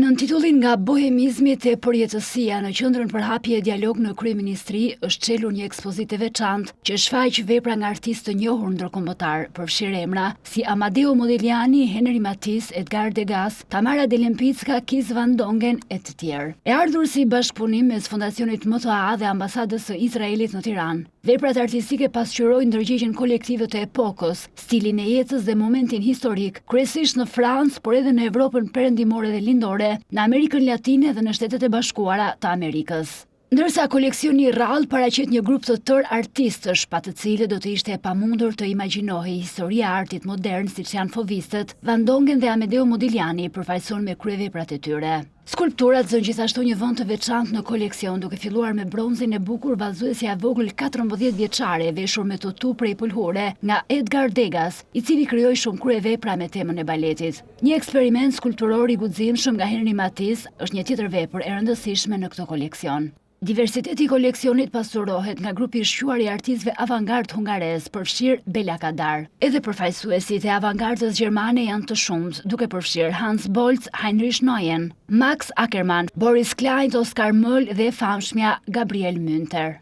Në titullin nga bohemizmi te përjetësia në qendrën për hapje e dialog në kryeministri është çelur një ekspozitë e veçantë që shfaq vepra nga artistë të njohur ndërkombëtar, përfshirë emra si Amadeo Modigliani, Henry Matisse, Edgar Degas, Tamara Dell'Empicka, Kees van Dongen e të tjerë. E ardhur si bashkëpunim mes Fondacionit MTA dhe Ambasadës së Izraelit në Tiranë. Veprat artistike pasqyrojnë ndërgjegjen kolektive të epokës, stilin e jetës dhe momentin historik, kryesisht në Francë, por edhe në Evropën perëndimore dhe lindore, në Amerikën Latine dhe në Shtetet e Bashkuara të Amerikës. Ndërsa koleksioni i rrallë paraqet një grup të tërë artistësh, pa të cilët do të ishte e pamundur të imagjinohej historia e artit modern siç janë fauvistët, Van Dongen dhe Amadeo Modigliani përfaqëson me kryeveprat e tyre. Skulpturat zënë gjithashtu një vend të veçantë në koleksion, duke filluar me bronzin e bukur vallëzuesja e vogël 14 vjeçare, veshur me tutu prej pulhure nga Edgar Degas, i cili krijoi shumë kryevepra me temën e baletit. Një eksperiment skulpturor i guximshëm nga Henry Matisse është një tjetër vepër e rëndësishme në këtë koleksion. Diversiteti i koleksionit pasurohet nga grupi i shquar i artistëve avangard hungarez, përfshirë Bela Kadar. Edhe përfaqësuesit e avangardës gjermane janë të shumtë, duke përfshirë Hans Bolz, Heinrich Neumann, Max Ackermann, Boris Klein, Oskar Möll dhe e famshmja Gabriel Münter.